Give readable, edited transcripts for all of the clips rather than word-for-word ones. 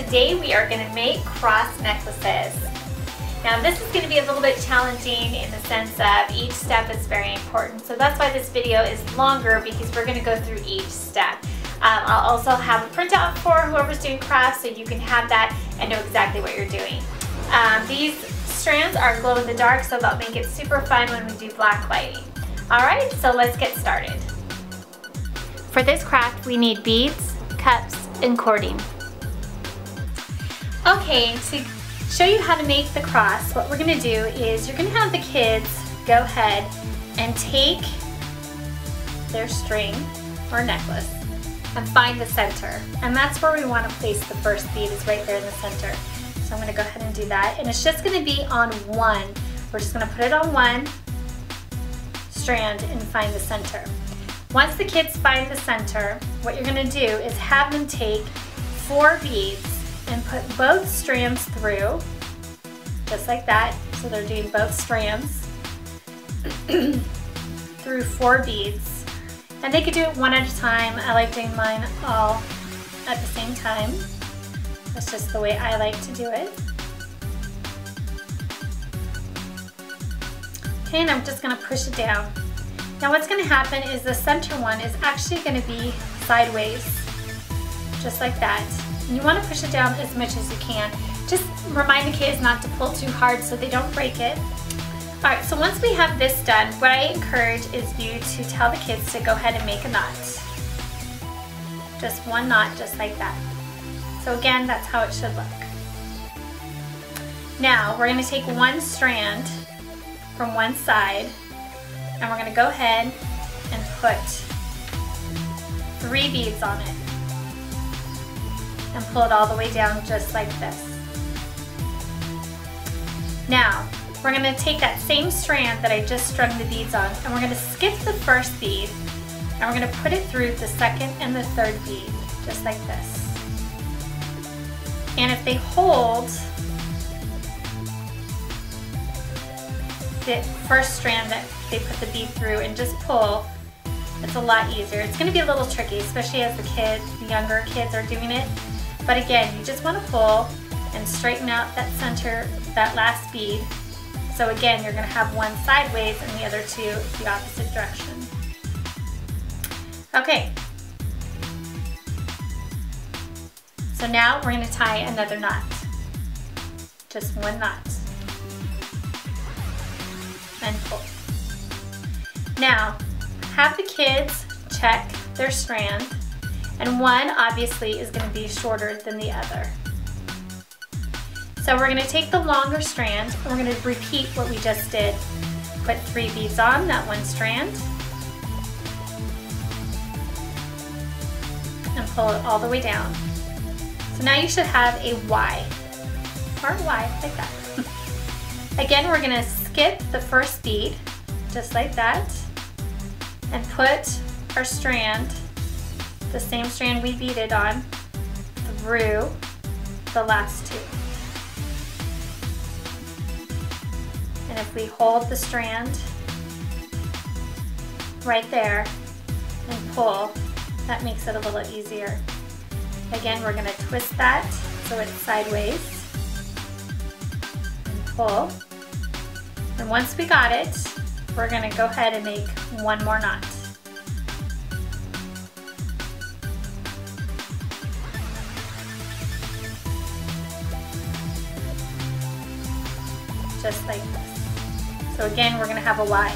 today we are going to make cross necklaces. Now this is going to be a little bit challenging in the sense of each step is very important. So that's why this video is longer, because we're going to go through each step. I'll also have a printout for whoever's doing crafts so you can have that and know exactly what you're doing. These strands are glow in the dark, so that'll make it super fun when we do black lighting. Alright, so let's get started. For this craft we need beads, cups, and cording. Okay, to show you how to make the cross, what we're going to do is you're going to have the kids go ahead and take their string or necklace and find the center. And that's where we want to place the first bead, is right there in the center. So I'm going to go ahead and do that. And it's just going to be on one. We're just going to put it on one strand and find the center. Once the kids find the center, what you're going to do is have them take 4 beads and put both strands through, just like that. So they're doing both strands through 4 beads. And they could do it one at a time. I like doing mine all at the same time. That's just the way I like to do it. Okay, and I'm just gonna push it down. Now what's gonna happen is the center one is actually gonna be sideways, just like that. And you want to push it down as much as you can. Just remind the kids not to pull too hard so they don't break it. Alright, so once we have this done, what I encourage is you to tell the kids to go ahead and make a knot. Just one knot, just like that. So again, that's how it should look. Now, we're going to take one strand from one side, and we're going to go ahead and put 3 beads on it. And pull it all the way down just like this. Now, we're going to take that same strand that I just strung the beads on, and we're going to skip the first bead, and we're going to put it through the second and the third bead, just like this. And if they hold the first strand that they put the bead through and just pull, it's a lot easier. It's going to be a little tricky, especially as the younger kids are doing it. But again, you just want to pull and straighten out that center, that last bead. So again, you're going to have one sideways and the other 2 the opposite direction. Okay. So now we're going to tie another knot. Just one knot. And pull. Now, have the kids check their strand. And one obviously is going to be shorter than the other. So we're going to take the longer strand and we're going to repeat what we just did. Put 3 beads on that one strand and pull it all the way down. So now you should have a Y, or a Y, like that. Again, we're going to skip the first bead, just like that, and put our strand, the same strand we beaded on, through the last 2. And if we hold the strand right there and pull, that makes it a little easier. Again, we're going to twist that so it's sideways and pull. And once we got it, we're going to go ahead and make one more knot. Just like this. So again, we're going to have a Y.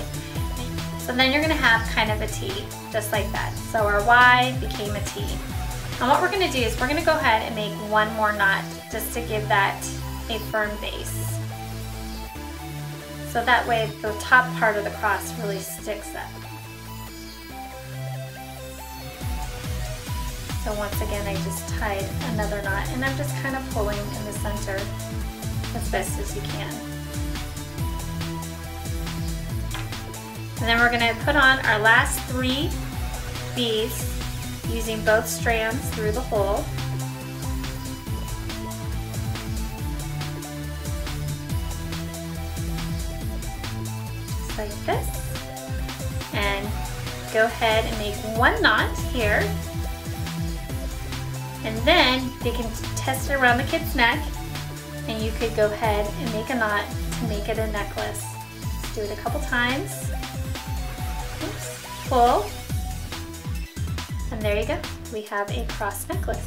So then you're going to have kind of a T, just like that. So our Y became a T. And what we're going to do is we're going to go ahead and make one more knot just to give that a firm base. So that way the top part of the cross really sticks up. So once again, I just tied another knot and I'm just kind of pulling in the center as best as you can. And then we're going to put on our last 3 beads using both strands through the hole. Just like this. And go ahead and make one knot here. And then they can test it around the kid's neck, and you could go ahead and make a knot to make it a necklace. Let's do it a couple times. Oops. Pull. And there you go. We have a cross necklace.